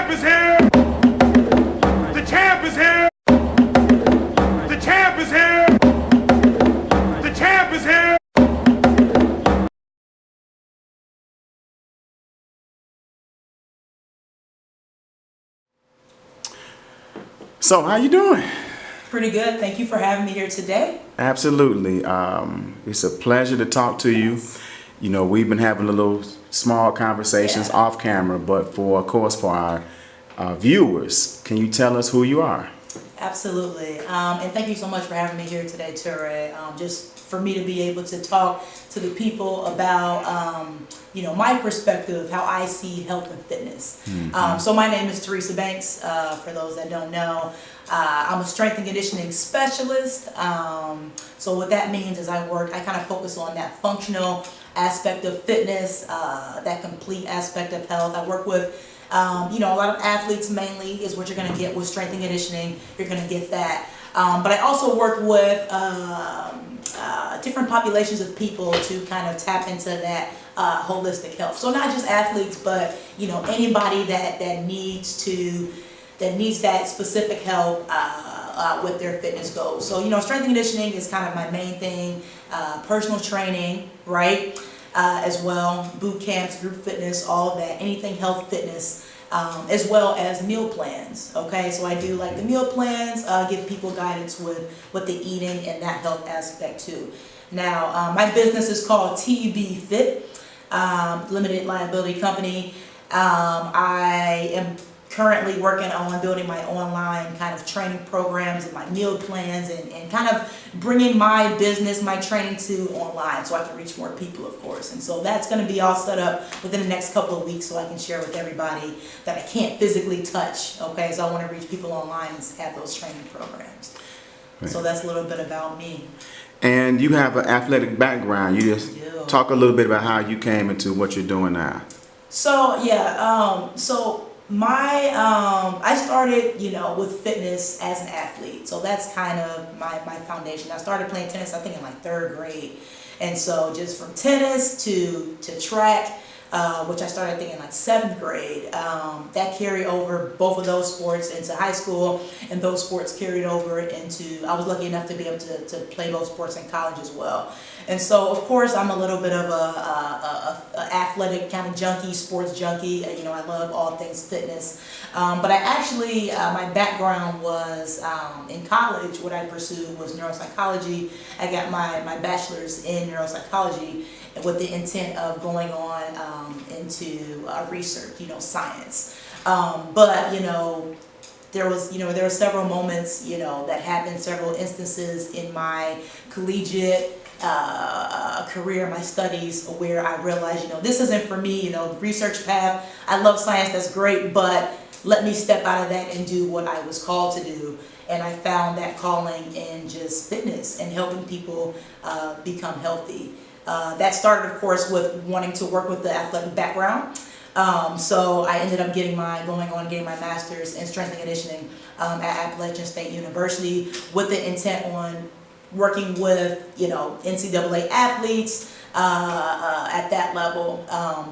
champ is here! The champ is here! The champ is here! The champ is here! So, how you doing? Pretty good. Thank you for having me here today. Absolutely. It's a pleasure to talk to you. You know, we've been having a little small conversations off camera, but of course, for our viewers, can you tell us who you are? Absolutely. And thank you so much for having me here today, Ture. Just for me to be able to talk to the people about, you know, my perspective, how I see health and fitness. Mm-hmm. So my name is Teresa Banks, for those that don't know. I'm a strength and conditioning specialist. So what that means is I kind of focus on that functional aspect of fitness, that complete aspect of health. I work with, you know, a lot of athletes mainly is what you're going to get with strength and conditioning. You're going to get that. But I also work with different populations of people to kind of tap into that holistic health. So not just athletes, but, you know, anybody that needs that specific help with their fitness goals. So, you know, strength and conditioning is kind of my main thing. Personal training, right? As well, boot camps, group fitness, all of that, anything health fitness, as well as meal plans. Okay, so I do like the meal plans, give people guidance with what they're eating and that health aspect too. Now, my business is called TB Fit, limited liability company. I am currently working on building my online kind of training programs and my meal plans and kind of bringing my business, my training to online so I can reach more people, of course. And so that's going to be all set up within the next couple of weeks so I can share with everybody that I can't physically touch. Okay, so I want to reach people online and have those training programs. Right. So that's a little bit about me. And you have an athletic background. You just talk a little bit about how you came into what you're doing now. So yeah, I started, you know, with fitness as an athlete. So that's kind of my foundation. I started playing tennis, I think, in like 3rd grade. And so just from tennis to track, which I started thinking like 7th grade, that carried over both of those sports into high school, and those sports carried over into, I was lucky enough to be able to play those sports in college as well. And so, of course, I'm a little bit of a athletic kind of junkie, sports junkie. You know, I love all things fitness. But I actually, my background was in college. What I pursued was neuropsychology. I got my bachelor's in neuropsychology with the intent of going on into research, you know, science. But, you know, there were several moments, you know, that happened, several instances in my collegiate career, my studies, where I realized, you know, this isn't for me, you know, research path. I love science, that's great, but let me step out of that and do what I was called to do. And I found that calling in just fitness and helping people become healthy. That started, of course, with wanting to work with the athletic background. So I ended up getting my master's in strength and conditioning at Appalachian State University with the intent on working with, you know, NCAA athletes at that level.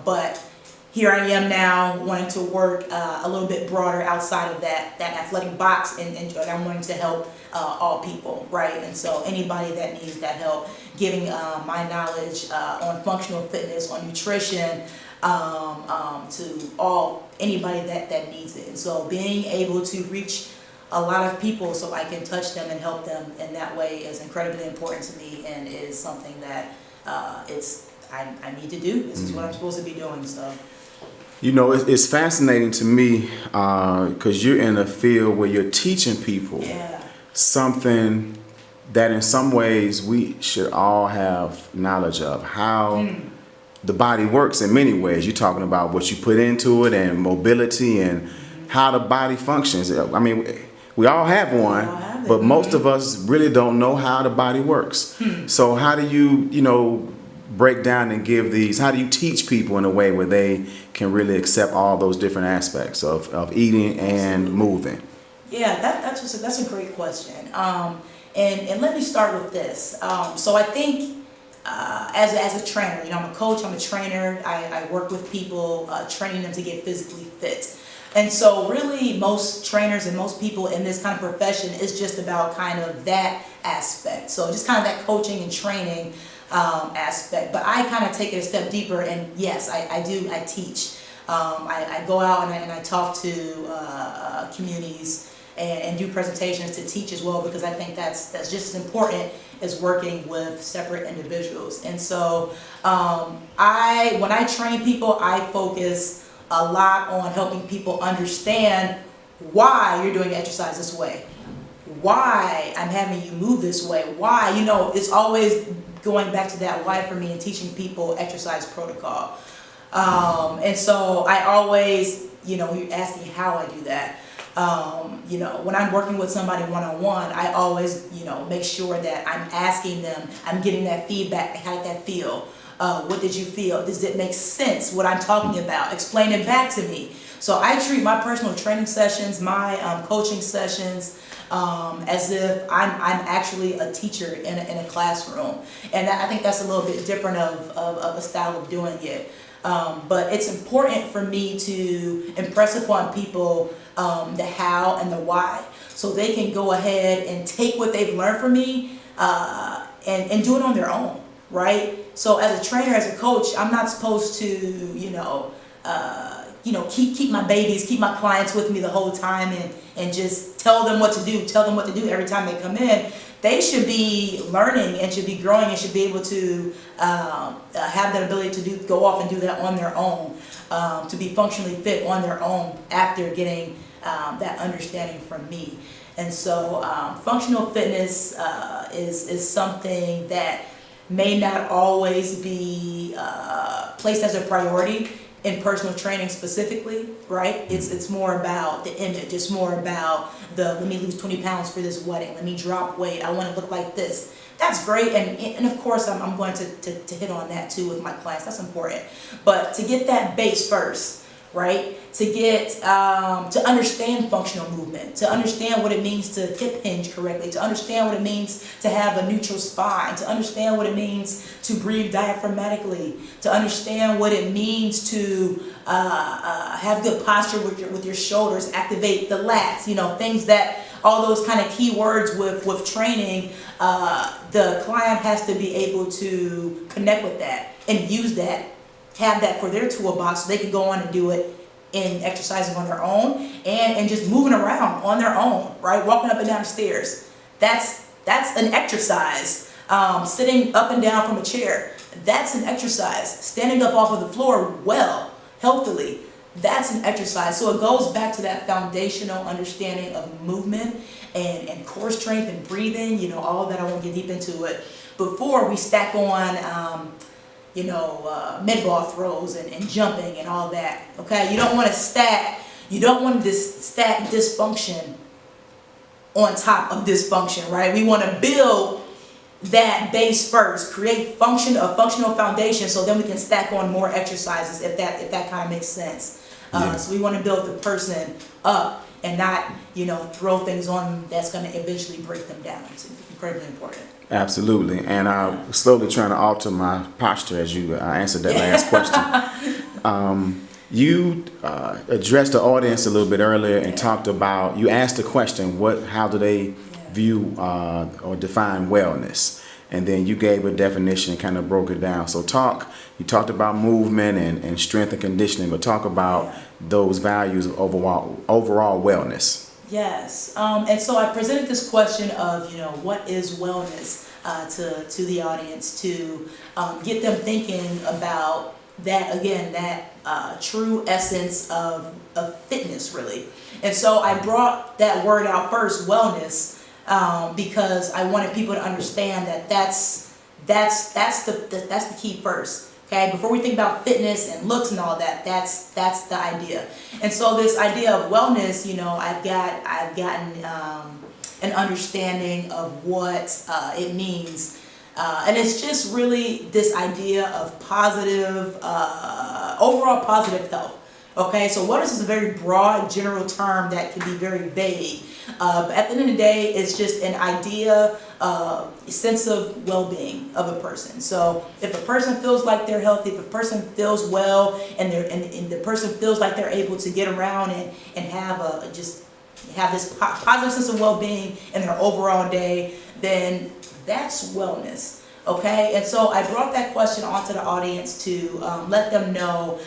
But here I am now wanting to work a little bit broader outside of that athletic box, and I'm wanting to help all people, right? And so anybody that needs that help, giving my knowledge on functional fitness, on nutrition, to anybody that needs it. And so being able to reach a lot of people so I can touch them and help them in that way is incredibly important to me, and is something that I need to do. This is what I'm supposed to be doing. So, you know, it's fascinating to me because you're in a field where you're teaching people something that in some ways we should all have knowledge of, how the body works in many ways. You're talking about what you put into it and mobility and how the body functions. I mean, we all have one, but most of us really don't know how the body works. So how do you, you know, break down and give these, how do you teach people in a way where they can really accept all those different aspects of eating and moving? Yeah, that's a great question. And let me start with this. So I think as a trainer, I'm a coach, I'm a trainer. I work with people, training them to get physically fit. And so really most trainers and most people in this kind of profession is just about kind of that aspect. So just kind of that coaching and training aspect. But I kind of take it a step deeper, and yes, I teach. I go out and I talk to communities and do presentations to teach as well, because I think that's just as important as working with separate individuals. And so when I train people, I focus a lot on helping people understand why you're doing exercise this way, why I'm having you move this way, why, it's always going back to that why for me and teaching people exercise protocol. And so I always, you're asking how I do that. When I'm working with somebody one-on-one, I always, make sure that I'm asking them, I'm getting that feedback, how did that feel? What did you feel? Does it make sense what I'm talking about? Explain it back to me. So I treat my personal training sessions, my coaching sessions, as if I'm actually a teacher in a classroom. And I think that's a little bit different of a style of doing it. But it's important for me to impress upon people the how and the why, so they can go ahead and take what they've learned from me and do it on their own, right? So as a trainer, as a coach, I'm not supposed to, keep my babies, keep my clients with me the whole time and just tell them what to do every time they come in. They should be learning and should be growing and should be able to have that ability to go off and do that on their own, to be functionally fit on their own after getting that understanding from me. And so functional fitness is something that may not always be placed as a priority in personal training specifically, right? It's more about the image. It's more about let me lose 20 pounds for this wedding. Let me drop weight. I want to look like this. That's great, and of course I'm going to hit on that too with my clients. That's important. But to get that base first, right? To get to understand functional movement, to understand what it means to hip hinge correctly, to understand what it means to have a neutral spine, to understand what it means to breathe diaphragmatically, to understand what it means to have good posture with your shoulders, activate the lats, things that, all those kind of key words with training, the client has to be able to connect with that and use that, have that for their toolbox, so they can go on and do it in exercising on their own and just moving around on their own, right? Walking up and down the stairs. That's an exercise. Sitting up and down from a chair. That's an exercise. Standing up off of the floor healthily. That's an exercise. So it goes back to that foundational understanding of movement and core strength and breathing, all of that. I won't get deep into it. Before we stack on med-ball throws and jumping and all that, okay? You don't want to stack dysfunction on top of dysfunction, right? We want to build that base first, create a functional foundation, so then we can stack on more exercises, if that kind of makes sense. So we want to build the person up and not, throw things on them that's going to eventually break them down. It's incredibly important. Absolutely. And I'm slowly trying to alter my posture as you answered that last question. You addressed the audience a little bit earlier and talked about, you asked the question, how do they view or define wellness? And then you gave a definition and kind of broke it down. So you talked about movement and strength and conditioning, but talk about those values of overall wellness. Yes, and so I presented this question of, what is wellness to the audience, to get them thinking about that, again, that true essence of fitness, really. And so I brought that word out first, wellness, because I wanted people to understand that that's the key first. Okay, before we think about fitness and looks and all that, that's the idea. And so this idea of wellness, I've gotten an understanding of what it means, and it's just really this idea of positive, overall positive health, Okay, so wellness is a very broad, general term that can be very vague. But at the end of the day, it's just an idea, a sense of well-being of a person. So if a person feels like they're healthy, if a person feels well, and the person feels like they're able to get around and have just have this positive sense of well-being in their overall day, then that's wellness. Okay, and so I brought that question onto the audience to let them know,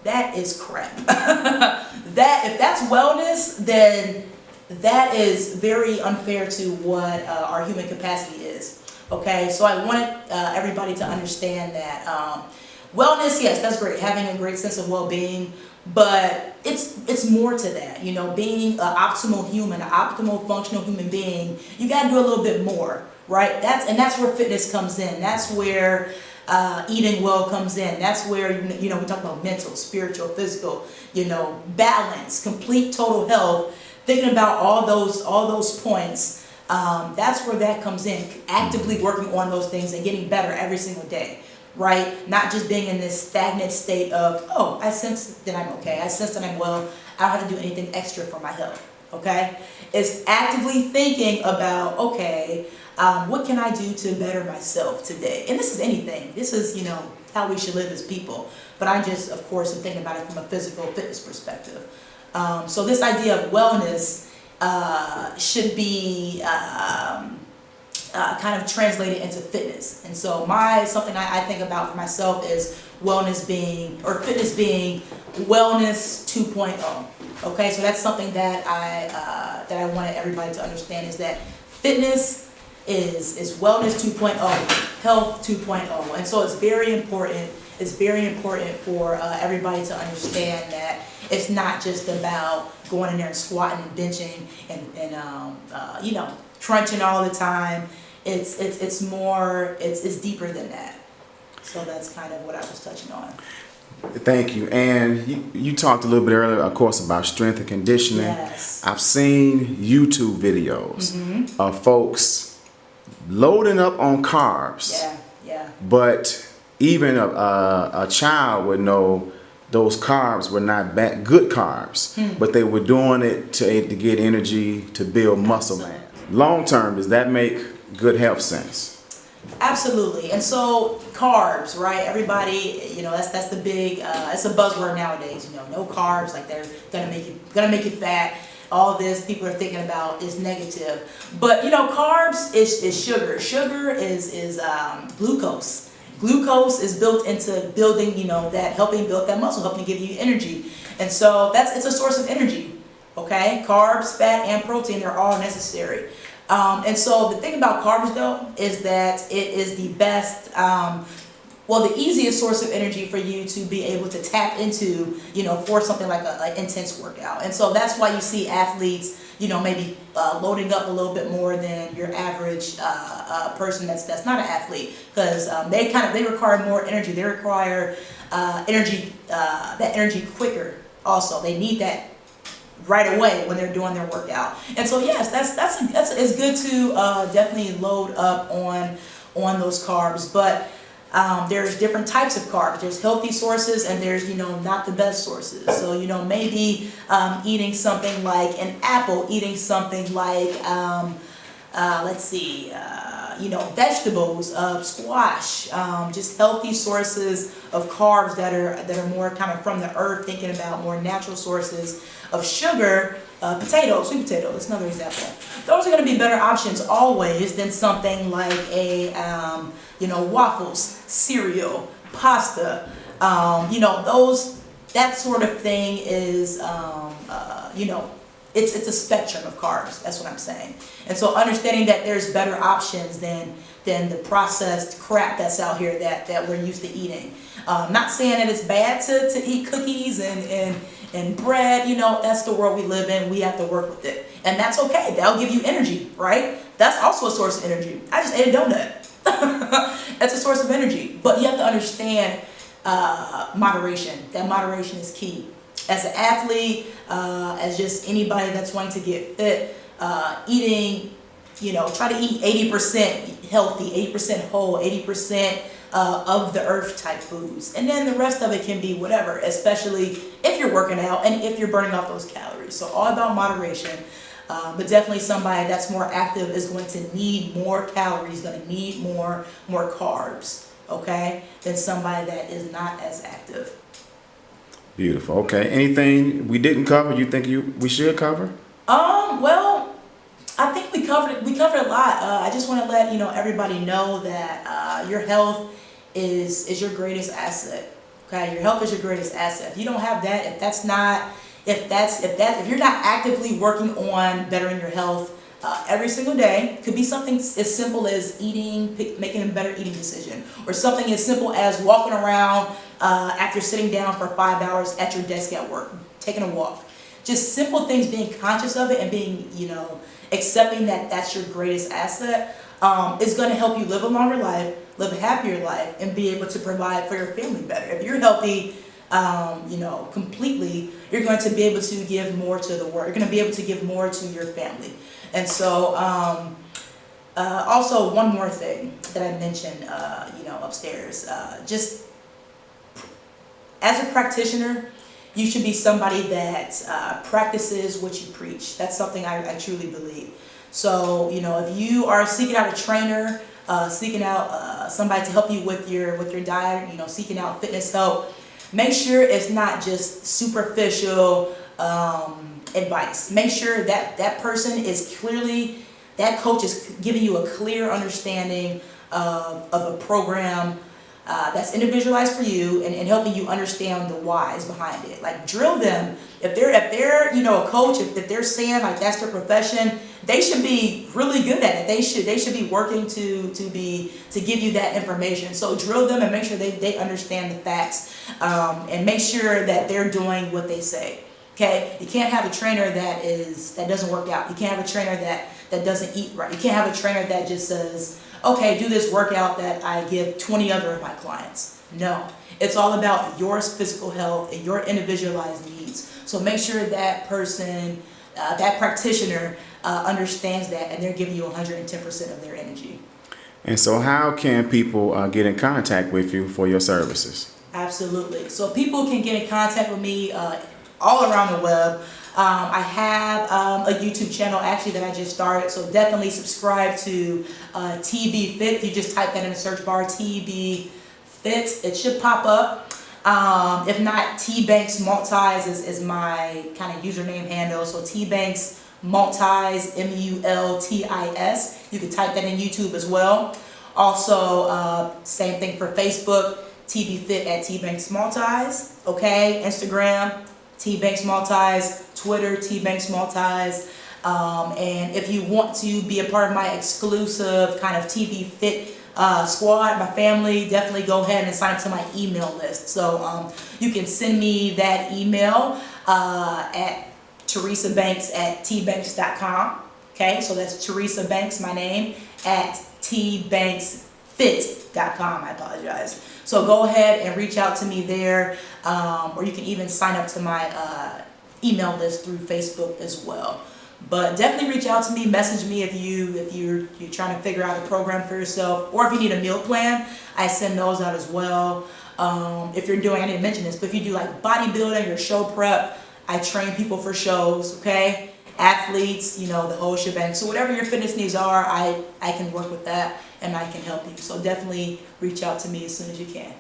that is crap. That if that's wellness, then that is very unfair to what our human capacity is. Okay, so I wanted everybody to understand that wellness, yes, that's great, having a great sense of well-being, but it's more to that. Being an optimal human, an optimal functional human being, you got to do a little bit more, right? That's where fitness comes in. That's where eating well comes in. That's where we talk about mental, spiritual, physical, balance, complete total health. Thinking about all those points, that's where that comes in. Actively working on those things and getting better every single day, right? Not just being in this stagnant state of, oh, I sense that I'm okay. I sense that I'm well. I don't have to do anything extra for my health. Okay, it's actively thinking about, okay, what can I do to better myself today? And this is anything. This is, how we should live as people. But I just, of course, am thinking about it from a physical fitness perspective. So this idea of wellness should be kind of translated into fitness. And so something I think about for myself is wellness being, or fitness being, wellness 2.0. Okay, so that's something that I wanted everybody to understand, is that fitness is wellness 2.0, health 2.0. And so it's very important. It's very important for everybody to understand that it's not just about going in there and squatting and benching and crunching all the time. It's more. It's deeper than that. So that's kind of what I was touching on. Thank you. And you talked a little bit earlier, of course, about strength and conditioning. Yes. I've seen YouTube videos of folks loading up on carbs. Yeah. But even a child would know those carbs were not good carbs, but they were doing it to get energy, to build muscle mass. Long term, does that make good health sense? Absolutely. And so carbs, right? Everybody, that's the big, it's a buzzword nowadays. No carbs, like they're gonna make you fat. All this people are thinking about is negative, but carbs is sugar. Sugar is glucose. Glucose is built into building, that helping build that muscle, helping give you energy, and so it's a source of energy. Okay, carbs, fat, and protein, they're all necessary. And so the thing about carbs, though, is that it is the best, the easiest source of energy for you to be able to tap into, for something like an intense workout. And so that's why you see athletes, maybe loading up a little bit more than your average person that's not an athlete, because they require more energy. They require that energy quicker. Also, they need that right away when they're doing their workout. And so yes, it's good to definitely load up on those carbs, but there's different types of carbs. There's healthy sources and there's not the best sources. So maybe eating something like an apple, eating something like vegetables, squash, just healthy sources of carbs that are more kind of from the earth, thinking about more natural sources of sugar. Potatoes, sweet potato, that's another example. Those are going to be better options always than something like a waffles, cereal, pasta. That sort of thing is it's a spectrum of carbs. That's what I'm saying. And so understanding that there's better options than the processed crap that's out here that we're used to eating. Not saying that it's bad to eat cookies and bread. That's the world we live in. We have to work with it, and that's okay. That'll give you energy, right? That's also a source of energy. I just ate a donut. That's a source of energy, but you have to understand moderation. That moderation is key. As an athlete, as just anybody that's wanting to get fit, eating, try to eat 80% healthy, 80% whole, 80% of the earth type foods. And then the rest of it can be whatever, especially if you're working out and if you're burning off those calories. So all about moderation. But definitely somebody that's more active is going to need more calories, going to need more carbs, okay, than somebody that is not as active. Beautiful. Okay. Anything we didn't cover you think we should cover? Well, I think we covered a lot. I just want to let everybody know that your health is your greatest asset. Okay, your health is your greatest asset. If you don't have that, if you're not actively working on bettering your health every single day, could be something as simple as making a better eating decision, or something as simple as walking around after sitting down for 5 hours at your desk at work, taking a walk. Just simple things, being conscious of it and being, accepting that that's your greatest asset is going to help you live a longer life, live a happier life, and be able to provide for your family better. If you're healthy, completely, you're going to be able to give more to the world. You're going to be able to give more to your family. And so, also one more thing that I mentioned, upstairs, just as a practitioner, you should be somebody that practices what you preach. That's something I truly believe. So, if you are seeking out a trainer, seeking out somebody to help you with your diet, seeking out fitness help, make sure it's not just superficial advice. Make sure that that person is that coach is giving you a clear understanding of a program that's individualized for you, and helping you understand the whys behind it. Like, drill them. If they're a coach, if they're saying like that's their profession, they should be really good at it. They should be working to give you that information. So drill them and make sure they understand the facts, and make sure that they're doing what they say. Okay, you can't have a trainer that doesn't work out. You can't have a trainer that doesn't eat right. You can't have a trainer that just says, okay, do this workout that I give 20 other of my clients. No, it's all about your physical health and your individualized needs. So make sure that person, that practitioner, understands that, and they're giving you 110% of their energy. And so how can people get in contact with you for your services? Absolutely. So people can get in contact with me all around the web. I have a YouTube channel actually that I just started, so definitely subscribe to TB Fit. You just type that in the search bar, TB Fit, it should pop up. If not, T Banks Multis is my kind of username handle. So T Banks Multis, MULTIS. You can type that in YouTube as well. Also, same thing for Facebook, TB Fit at T Banks Multis. Okay, Instagram, T Banks Multis, Twitter, T Banks Multis. And if you want to be a part of my exclusive kind of TB Fit squad, my family, definitely go ahead and sign up to my email list. So you can send me that email at Teresa Banks at tbanks.com. Okay, so that's Teresa Banks, my name, at tbanksfit.com. I apologize. So go ahead and reach out to me there, or you can even sign up to my email list through Facebook as well. But definitely reach out to me, message me if you're trying to figure out a program for yourself, or if you need a meal plan, I send those out as well. If you're doing, I didn't mention this, but if you do like bodybuilding or show prep, I train people for shows, okay? Athletes, the whole shebang. So whatever your fitness needs are, I can work with that and I can help you. So definitely reach out to me as soon as you can.